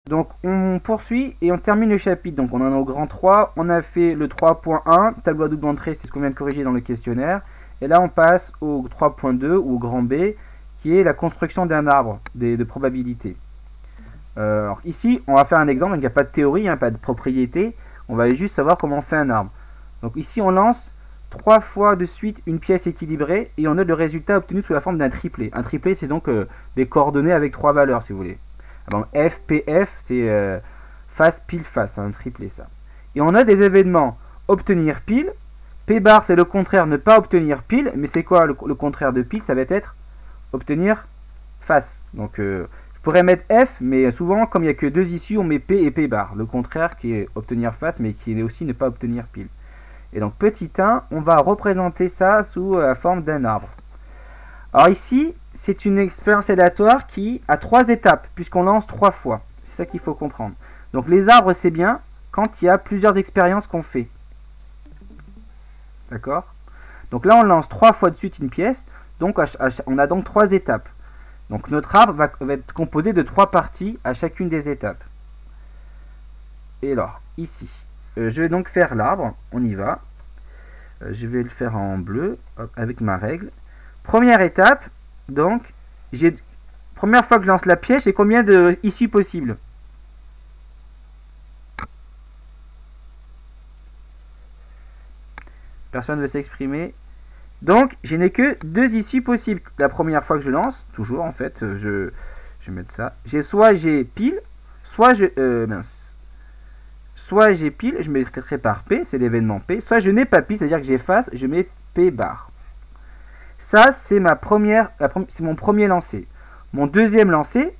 Donc on poursuit et on termine le chapitre. Donc on en est au grand 3, on a fait le 3.1, tableau à double entrée, c'est ce qu'on vient de corriger dans le questionnaire. Et là on passe au 3.2 ou au grand B, qui est la construction d'un arbre de probabilité. Alors ici on va faire un exemple, donc il n'y a pas de théorie, pas de propriété, on va juste savoir comment on fait un arbre. Donc ici on lance 3 fois de suite une pièce équilibrée et on a le résultat obtenu sous la forme d'un triplé. Un triplé c'est donc des coordonnées avec 3 valeurs si vous voulez. Donc F, P, F, c'est face, pile, face, c'est un triplé ça. Et on a des événements obtenir pile, P bar c'est le contraire ne pas obtenir pile, mais c'est quoi le contraire de pile? Ça va être obtenir face. Donc je pourrais mettre F, mais souvent comme il n'y a que 2 issues, on met P et P bar. Le contraire qui est obtenir face, mais qui est aussi ne pas obtenir pile. Et donc petit 1, on va représenter ça sous la forme d'un arbre. Alors ici, c'est une expérience aléatoire qui a 3 étapes, puisqu'on lance 3 fois. C'est ça qu'il faut comprendre. Donc les arbres, c'est bien quand il y a plusieurs expériences qu'on fait. D'accord? Donc là, on lance 3 fois de suite une pièce. Donc on a donc 3 étapes. Donc notre arbre va être composé de 3 parties à chacune des étapes. Et alors, ici, je vais donc faire l'arbre. On y va. Je vais le faire en bleu, hop, avec ma règle. Première étape, donc, première fois que je lance la pièce, j'ai combien de issues possibles? Personne ne veut s'exprimer. Donc, je n'ai que 2 issues possibles. La première fois que je lance, toujours en fait, je vais mettre ça. Soit j'ai pile, soit soit j'ai pile, je mettrai par P, c'est l'événement P. Soit je n'ai pas pile, c'est-à-dire que j'ai face, je mets P bar. Ça, c'est c'est mon premier lancer. Mon deuxième lancer,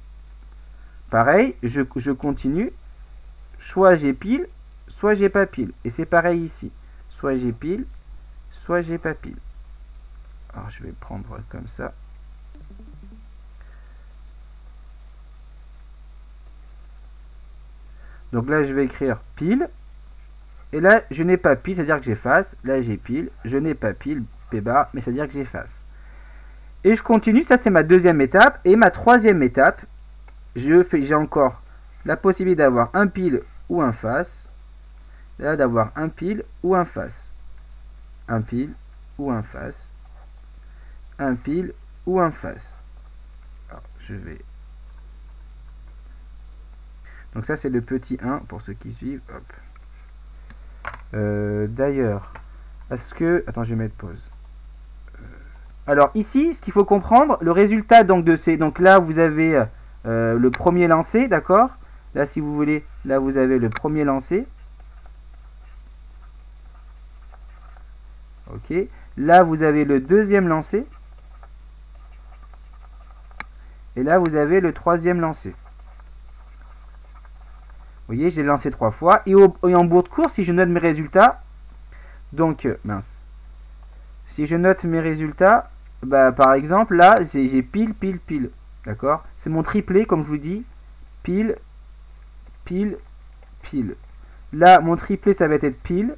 pareil, je continue. Soit j'ai pile, soit j'ai pas pile. Et c'est pareil ici. Soit j'ai pile, soit j'ai pas pile. Alors, je vais prendre comme ça. Donc là, je vais écrire pile. Et là, je n'ai pas pile, c'est-à-dire que j'efface. Là, j'ai pile. Je n'ai pas pile. P bar, mais c'est-à-dire que j'efface. Et je continue, ça c'est ma deuxième étape. Et ma troisième étape, j'ai encore la possibilité d'avoir un pile ou un face. Là, d'avoir un pile ou un face. Un pile ou un face. Un pile ou un face. Alors, je vais... Donc ça c'est le petit 1 pour ceux qui suivent. Hop. D'ailleurs, est-ce que... Attends, je vais mettre pause. Alors ici, ce qu'il faut comprendre, le résultat donc de ces... Donc là, vous avez le premier lancé, d'accord? Là, si vous voulez, là, vous avez le premier lancé. Ok. Là, vous avez le deuxième lancé. Et là, vous avez le troisième lancé. Vous voyez, j'ai lancé 3 fois. Et en bout de course, si je note mes résultats, donc, mince. Si je note mes résultats, bah, par exemple, là, j'ai pile, pile, pile. D'accord? C'est mon triplé, comme je vous dis. Pile, pile, pile. Là, mon triplé, ça va être pile,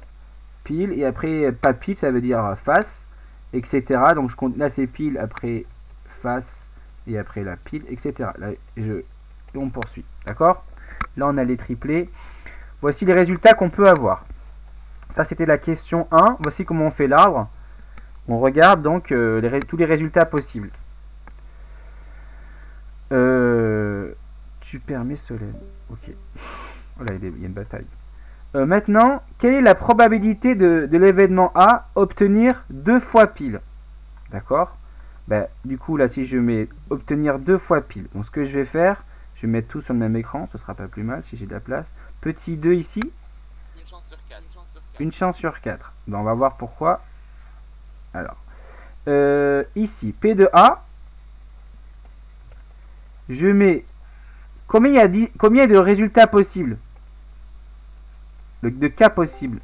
pile. Et après, pas pile, ça veut dire face, etc. Donc, je compte, là, c'est pile, après face, et après la pile, etc. Là, et on poursuit. D'accord? Là, on a les triplés. Voici les résultats qu'on peut avoir. Ça, c'était la question 1. Voici comment on fait l'arbre. On regarde donc tous les résultats possibles. Tu permets Solène. Ok. Voilà, il y a une bataille. Maintenant, quelle est la probabilité de l'événement A obtenir 2 fois pile? D'accord? Ben, du coup, là, si je mets obtenir 2 fois pile, donc ce que je vais faire, je vais mettre tout sur le même écran, ce sera pas plus mal si j'ai de la place. Petit 2 ici. Une chance sur 4. Une chance sur 4. Ben, on va voir pourquoi. Alors, ici, P de A, je mets combien il y a de résultats possibles? De cas possibles.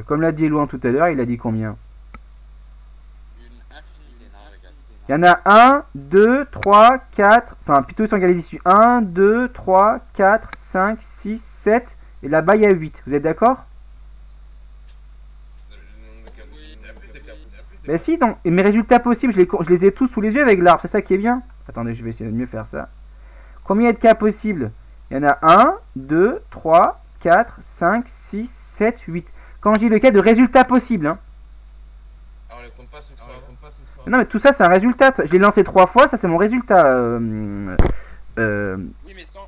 Comme l'a dit Elouan tout à l'heure, il a dit combien? Il y en a 1, 2, 3, 4, enfin plutôt sans regarder les issues. 1, 2, 3, 4, 5, 6, 7, et là-bas il y a 8. Vous êtes d'accord? Mais si, donc, et mes résultats possibles, je les ai tous sous les yeux avec l'arbre, c'est ça qui est bien. Attendez, je vais essayer de mieux faire ça. Combien il y a de cas possibles? Il y en a 1, 2, 3, 4, 5, 6, 7, 8. Quand je dis le cas de résultat possible, hein. Ah, on les compte pas ce soir. Non, mais tout ça, c'est un résultat. Je l'ai lancé 3 fois, ça, c'est mon résultat. Oui, mais sans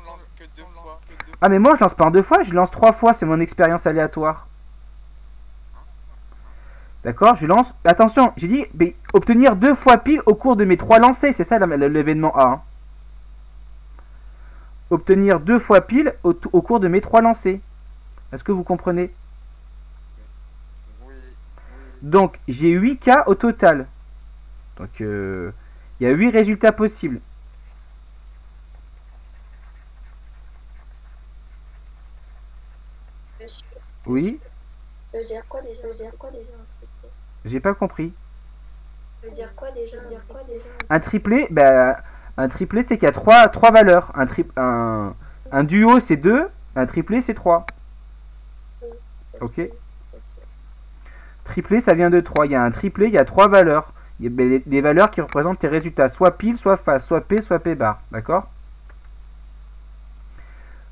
lance que 2 fois. Ah, mais moi, je lance pas en 2 fois, je lance 3 fois, c'est mon expérience aléatoire. D'accord, je lance. Attention, j'ai dit mais, obtenir 2 fois pile au cours de mes 3 lancers, c'est ça l'événement A. Hein. Obtenir 2 fois pile au cours de mes 3 lancers. Est-ce que vous comprenez? Oui. Donc, j'ai 8 cas au total. Donc, il y a 8 résultats possibles. Oui. Ça veut dire quoi déjà? J'ai pas compris. Ça veut dire quoi déjà? Un triplé, un triplé c'est qu'il y a 3 valeurs. Un duo c'est 2, un triplé c'est 3. Ok. Triplé ça vient de 3. Il y a un triplé, il y a 3 valeurs. Il y a les valeurs qui représentent tes résultats. Soit pile, soit face, soit P, soit P bar. D'accord?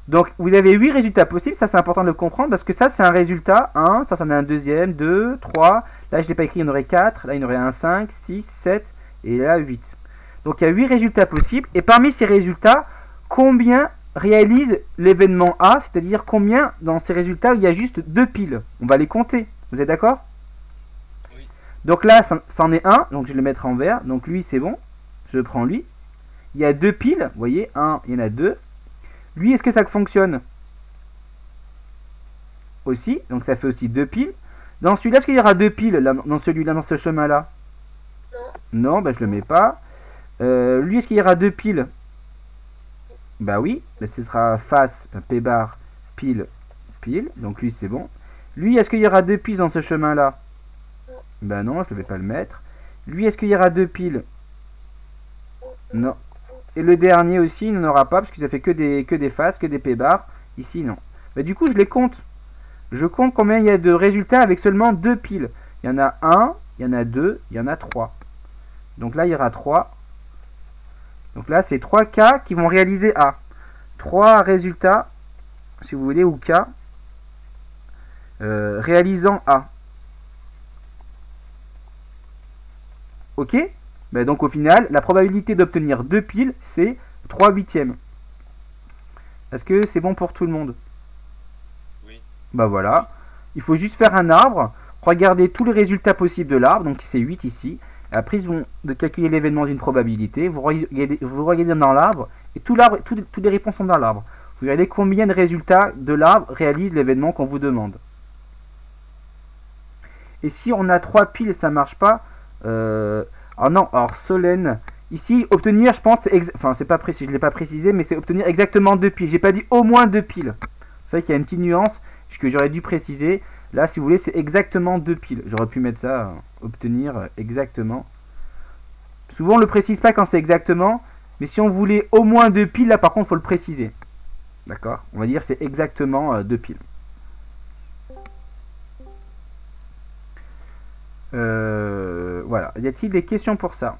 Donc vous avez 8 résultats possibles, ça c'est important de le comprendre parce que ça c'est un résultat, 1, ça c'en est un deuxième, 2, 3, là je ne l'ai pas écrit, il y en aurait 4, là il y en aurait un 5, 6, 7 et là 8. Donc il y a 8 résultats possibles et parmi ces résultats, combien réalise l'événement A, c'est-à-dire combien dans ces résultats il y a juste 2 piles. On va les compter, vous êtes d'accord? Oui. Donc là c'en est un, donc je vais le mettre en vert, donc lui c'est bon, je prends lui. Il y a 2 piles, vous voyez, 1, il y en a 2. Lui, est-ce que ça fonctionne? Aussi, donc ça fait aussi 2 piles. Dans celui-là, est-ce qu'il y aura 2 piles là, dans celui-là, dans ce chemin-là? Non. Non, ben je le mets pas. Lui, est-ce qu'il y aura 2 piles? Bah oui, là, ce sera face, P bar, pile, pile. Donc lui, c'est bon. Lui, est-ce qu'il y aura 2 piles dans ce chemin-là? Bah non, je ne vais pas le mettre. Lui, est-ce qu'il y aura 2 piles? Non. Et le dernier aussi, il n'en aura pas parce que ça fait que des faces, que des P-bars. Ici, non. Mais du coup, je les compte. Je compte combien il y a de résultats avec seulement 2 piles. Il y en a 1, il y en a 2, il y en a 3. Donc là, il y aura 3. Donc là, c'est 3 cas qui vont réaliser A. 3 résultats, si vous voulez, ou cas, réalisant A. Ok? Ben donc au final, la probabilité d'obtenir 2 piles, c'est 3 huitièmes. Est-ce que c'est bon pour tout le monde? Oui. Ben voilà. Il faut juste faire un arbre, regarder tous les résultats possibles de l'arbre, donc c'est 8 ici. Après, ils vont de calculer l'événement d'une probabilité. Vous regardez dans l'arbre, et toutes les réponses sont dans l'arbre. Vous regardez combien de résultats de l'arbre réalisent l'événement qu'on vous demande. Et si on a 3 piles et ça ne marche pas, ah non, alors Solène, ici, obtenir, je pense, enfin, c'est pas précis, je ne l'ai pas précisé, mais c'est obtenir exactement 2 piles. J'ai pas dit au moins 2 piles. C'est vrai qu'il y a une petite nuance que j'aurais dû préciser. Là, si vous voulez, c'est exactement 2 piles. J'aurais pu mettre ça, obtenir exactement. Souvent, on ne le précise pas quand c'est exactement, mais si on voulait au moins 2 piles, là, par contre, il faut le préciser. D'accord? On va dire c'est exactement 2 piles. Voilà. Y a-t-il des questions pour ça?